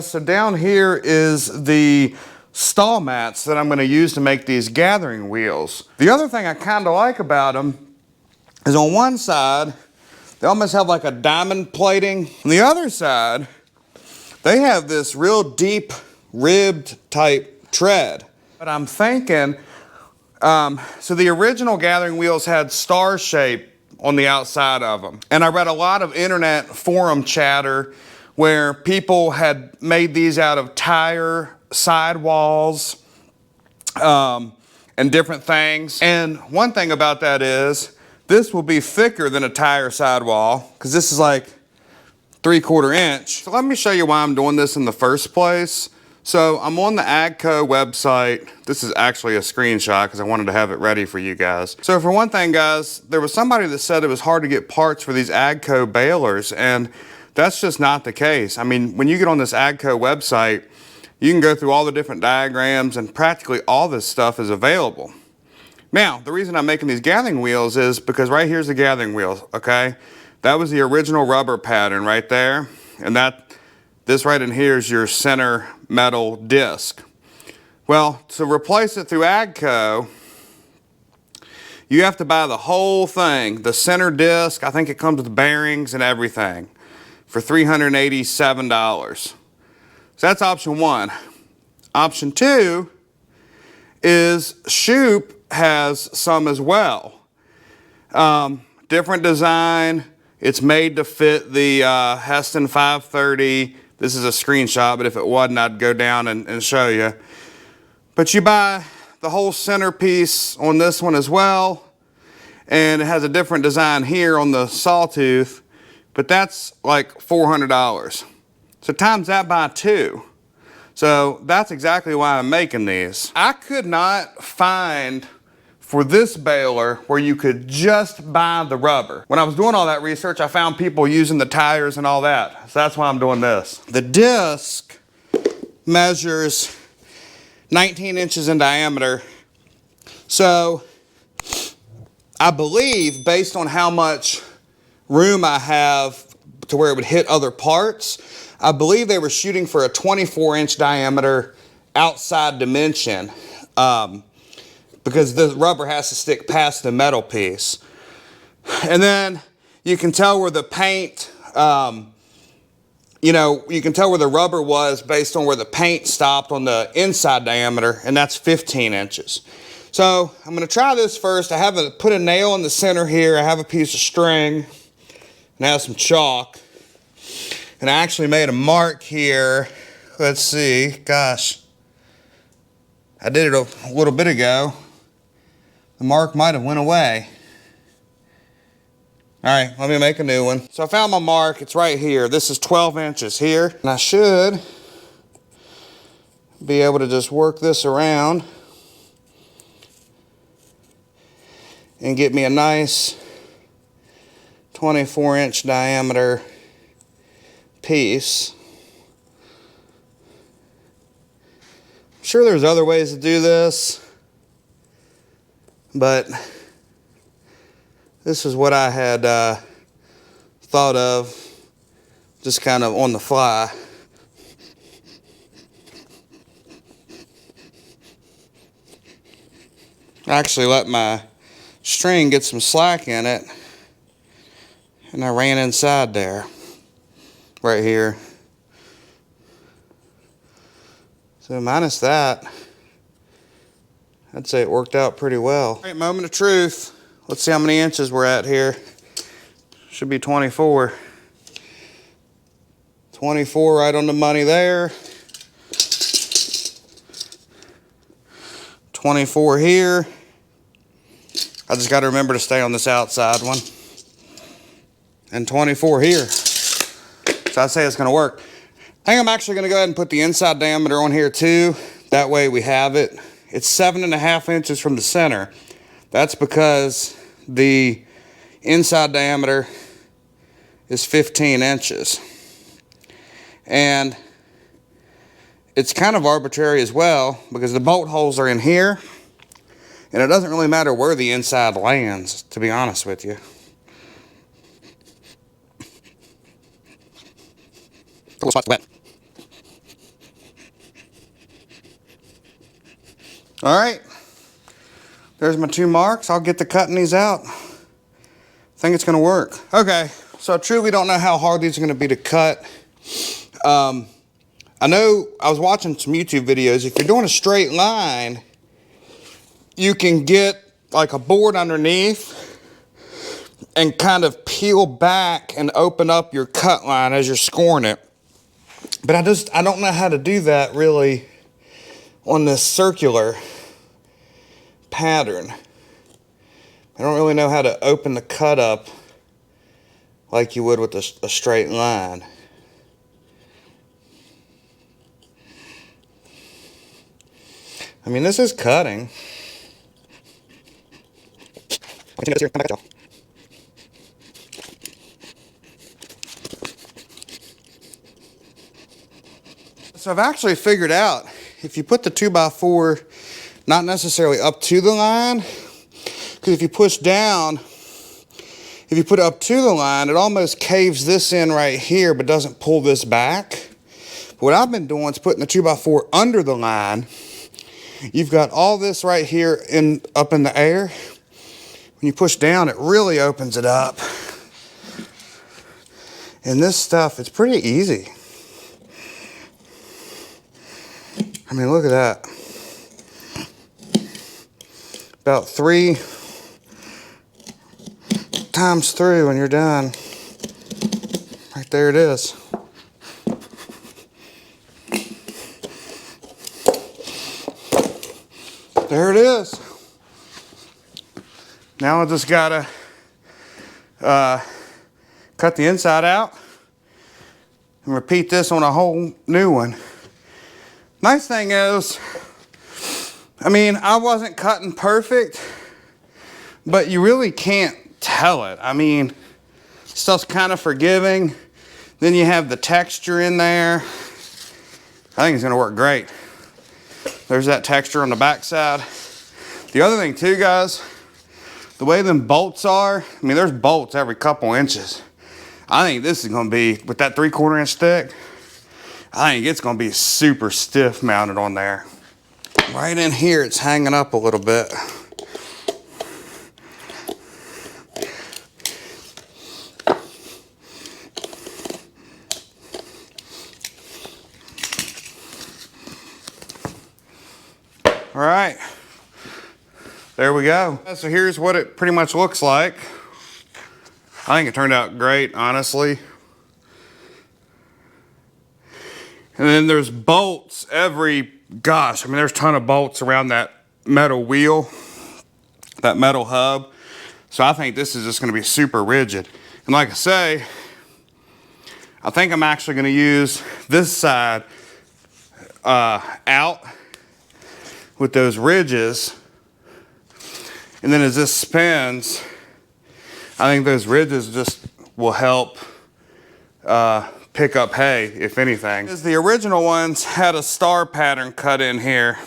So down here is the stall mats that I'm going to use to make these gathering wheels. The other thing I kind of like about them is on one side, they almost have like a diamond plating. On the other side, they have this real deep ribbed type tread. But I'm thinking, so the original gathering wheels had star shape on the outside of them. And I read a lot of internet forum chatter where people had made these out of tire sidewalls and different things. And one thing about that is, this will be thicker than a tire sidewall because this is like 3/4 inch. So let me show you why I'm doing this in the first place. So I'm on the AGCO website. This is actually a screenshot because I wanted to have it ready for you guys. So for one thing, guys, there was somebody that said it was hard to get parts for these AGCO balers, and that's just not the case. I mean, when you get on this AGCO website, you can go through all the different diagrams and practically all this stuff is available. Now, the reason I'm making these gathering wheels is because right here's the gathering wheels, okay? That was the original rubber pattern right there, and this right in here is your center metal disc. Well, to replace it through AGCO, you have to buy the whole thing, the center disc. I think it comes with bearings and everything for $387. So that's option one. Option two is Shoop has some as well. Different design. It's made to fit the Hesston 530. This is a screenshot, but if it wasn't, I'd go down and show you. But you buy the whole centerpiece on this one as well, and it has a different design here on the sawtooth, but that's like $400. So times that by 2. So that's exactly why I'm making these. I could not find for this baler where you could just buy the rubber. When I was doing all that research, I found people using the tires and all that. So that's why I'm doing this. The disc measures 19 inches in diameter. So I believe, based on how much room I have to where it would hit other parts, I believe they were shooting for a 24-inch diameter outside dimension. Because the rubber has to stick past the metal piece. And then you can tell where the paint, you can tell where the rubber was based on where the paint stopped on the inside diameter, and that's 15 inches. So I'm going to try this first. I have put a nail in the center here. I have a piece of string, and I have some chalk. And I actually made a mark here. Let's see, gosh. I did it a little bit ago. The mark might have went away. All right, let me make a new one. So I found my mark, it's right here. This is 12 inches here. And I should be able to just work this around and get me a nice 24-inch diameter piece. I'm sure there's other ways to do this, but this is what I had thought of, just kind of on the fly. I actually let my string get some slack in it, and I ran inside there, right here. So minus that, I'd say it worked out pretty well. All right, moment of truth. Let's see how many inches we're at here. Should be 24. 24 right on the money there. 24 here. I just got to remember to stay on this outside one. And 24 here. So I'd say it's going to work. I think I'm actually going to go ahead and put the inside diameter on here too. That way we have it. It's 7.5 inches from the center. That's because the inside diameter is 15 inches. And it's kind of arbitrary as well because the bolt holes are in here. And it doesn't really matter where the inside lands, to be honest with you. A little spot's wet. All right, there's my 2 marks. I'll get to cutting these out. I think it's gonna work. Okay, so I truly don't know how hard these are gonna be to cut. I know I was watching some YouTube videos. If you're doing a straight line, you can get like a board underneath and kind of peel back and open up your cut line as you're scoring it. But I don't know how to do that really on this circular pattern. I don't really know how to open the cut up like you would with a straight line. I mean, this is cutting. Here, come back, y'all. So I've actually figured out if you put the 2x4 not necessarily up to the line, because if you push down, if you put it up to the line, it almost caves this in right here but doesn't pull this back. But what I've been doing is putting the 2x4 under the line. You've got all this right here up in the air. When you push down, it really opens it up. And this stuff, it's pretty easy. I mean, look at that. About 3 times through and you're done. Right there it is. There it is. Now I just gotta cut the inside out and repeat this on a whole new one. Nice thing is, I mean, I wasn't cutting perfect, but you really can't tell it. I mean, stuff's kind of forgiving. Then you have the texture in there. I think it's gonna work great. There's that texture on the backside. The other thing too, guys, the way them bolts are, I mean, there's bolts every couple inches. I think this is gonna be, with that 3/4 inch stick, I think it's gonna be super stiff mounted on there. Right in here, it's hanging up a little bit. All right, there we go. So here's what it pretty much looks like. I think it turned out great, honestly. And then there's bolts gosh, I mean, there's a ton of bolts around that metal wheel, that metal hub. So I think this is just gonna be super rigid. And like I say, I think I'm actually gonna use this side out with those ridges. And then as this spins, I think those ridges just will help pick up hay, if anything. The original ones had a star pattern cut in here.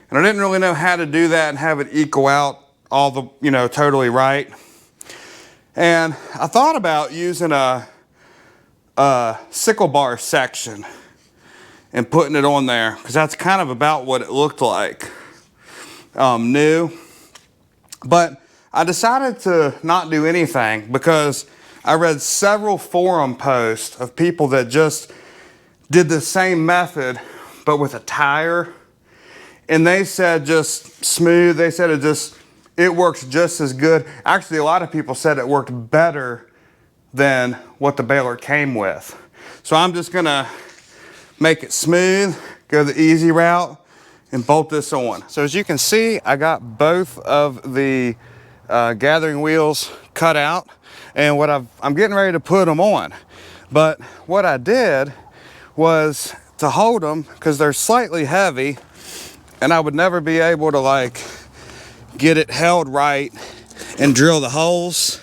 And I didn't really know how to do that and have it equal out all the, you know, totally right. And I thought about using a sickle bar section and putting it on there, because that's kind of about what it looked like new. But I decided to not do anything because I read several forum posts of people that just did the same method but with a tire, and they said just smooth. They said it works just as good. Actually, a lot of people said it worked better than what the baler came with. So I'm just gonna make it smooth, go the easy route, and bolt this on. So as you can see, I got both of the gathering wheels cut out, and I'm getting ready to put them on. But what I did was to hold them, because they're slightly heavy, and I would never be able to like get it held right and drill the holes,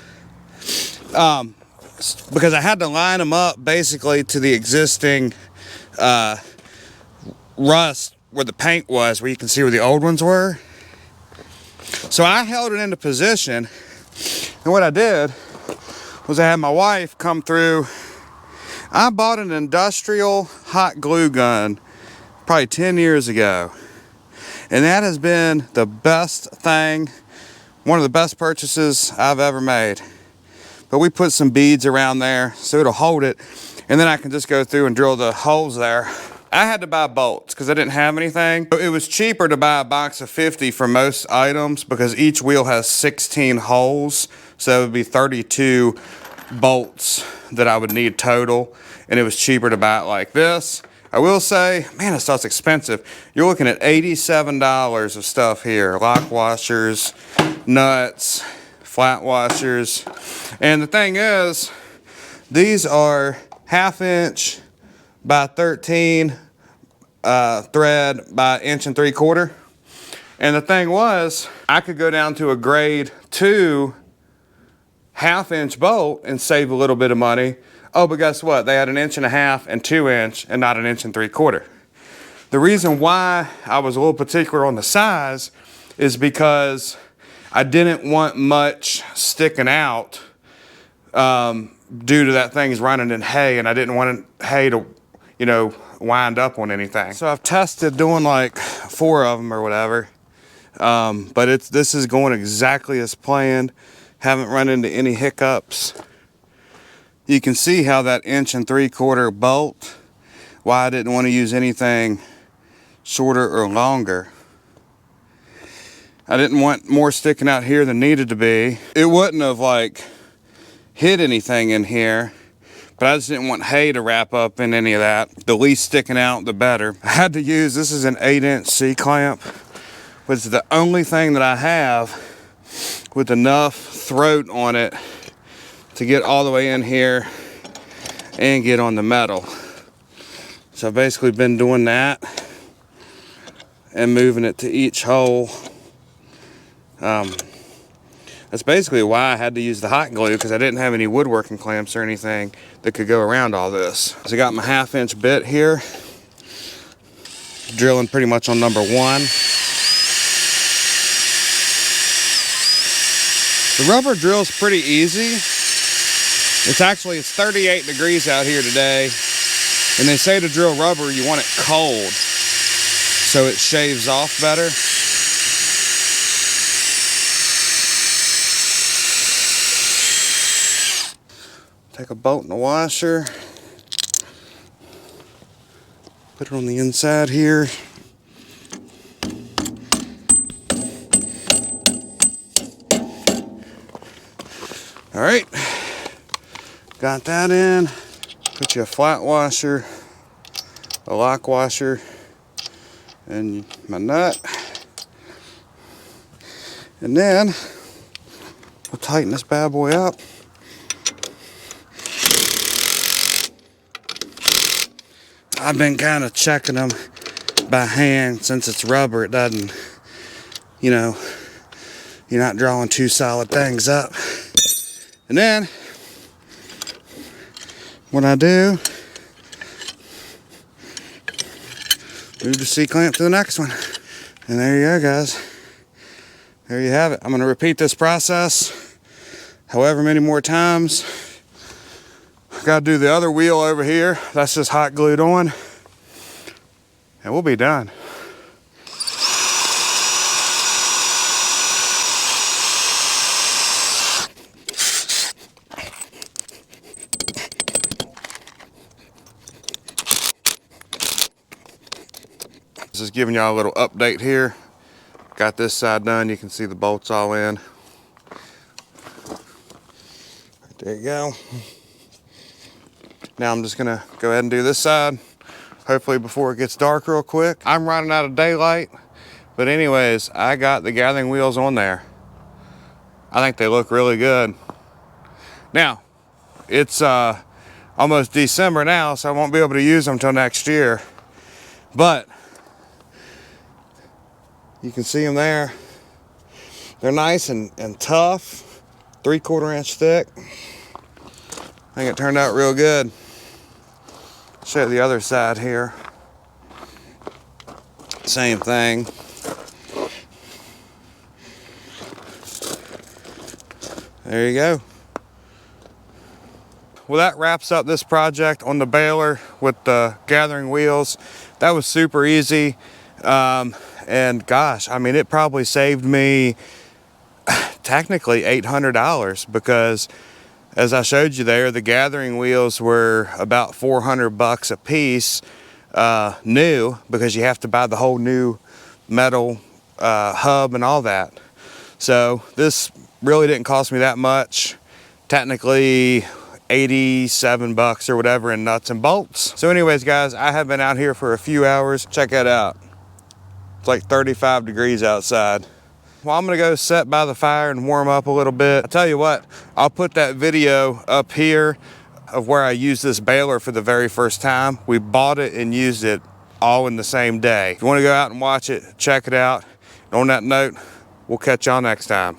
because I had to line them up basically to the existing rust where the paint was, where you can see where the old ones were. So I held it into position, and what I did was I had my wife come through. I bought an industrial hot glue gun probably 10 years ago, And that has been the best thing, one of the best purchases I've ever made. But we put some beads around there so it'll hold it, and then I can just go through and drill the holes there. I had to buy bolts because I didn't have anything. It was cheaper to buy a box of 50 for most items because each wheel has 16 holes, so it would be 32 bolts that I would need total, and it was cheaper to buy it like this. I will say, man, this stuff's expensive. You're looking at $87 of stuff here. Lock washers, nuts, flat washers. And the thing is, these are 1/2 inch by 13 thread by 1 3/4 inch. And the thing was, I could go down to a grade 2 1/2 inch bolt and save a little bit of money. Oh, but guess what? They had 1.5 inch and 2 inch and not 1 3/4 inch. The reason why I was a little particular on the size is because I didn't want much sticking out due to that thing's running in hay, and I didn't want hay to, you know, wind up on anything. So I've tested doing like 4 of them or whatever, but this is going exactly as planned. Haven't run into any hiccups. You can see how that 1 3/4 inch bolt, why I didn't want to use anything shorter or longer. I didn't want more sticking out here than needed to be. It wouldn't have like hit anything in here, but I just didn't want hay to wrap up in any of that. The least sticking out, the better. I had to use, this is an 8-inch C-clamp, which is the only thing that I have with enough throat on it to get all the way in here and get on the metal. So I've basically been doing that and moving it to each hole. That's basically why I had to use the hot glue, because I didn't have any woodworking clamps or anything that could go around all this. So I got my 1/2 inch bit here, drilling pretty much on number 1. The rubber drill's pretty easy. It's 38 degrees out here today, and they say to drill rubber you want it cold so it shaves off better. Take a bolt and a washer, put it on the inside here. All right, got that in. Put you a flat washer, a lock washer, and my nut. And then we'll tighten this bad boy up. I've been kind of checking them by hand. Since it's rubber, it doesn't, you know, you're not drawing 2 solid things up. And then what I do, move the C-clamp to the next one. And there you go, guys. There you have it. I'm going to repeat this process however many more times. Got to do the other wheel over here. That's just hot glued on. And we'll be done. Just giving y'all a little update here. Got this side done. You can see the bolts all in. Right, there you go. Now I'm just gonna go ahead and do this side, hopefully before it gets dark real quick. I'm running out of daylight, but anyways, I got the gathering wheels on there. I think they look really good. Now, it's almost December now, so I won't be able to use them until next year. But you can see them there. They're nice and tough, 3/4 inch thick. I think it turned out real good. Show you the other side here. Same thing. There you go. Well, that wraps up this project on the baler with the gathering wheels. That was super easy. And and gosh, I mean, it probably saved me technically $800 because, as I showed you there, the gathering wheels were about $400 a piece, new, because you have to buy the whole new metal hub and all that. So this really didn't cost me that much, technically 87 bucks or whatever in nuts and bolts. So anyways, guys, I have been out here for a few hours. Check that out. It's like 35 degrees outside. Well, I'm gonna go sit by the fire and warm up a little bit. I'll tell you what, I'll put that video up here of where I used this baler for the very first time. We bought it and used it all in the same day. If you wanna go out and watch it, check it out. And on that note, we'll catch y'all next time.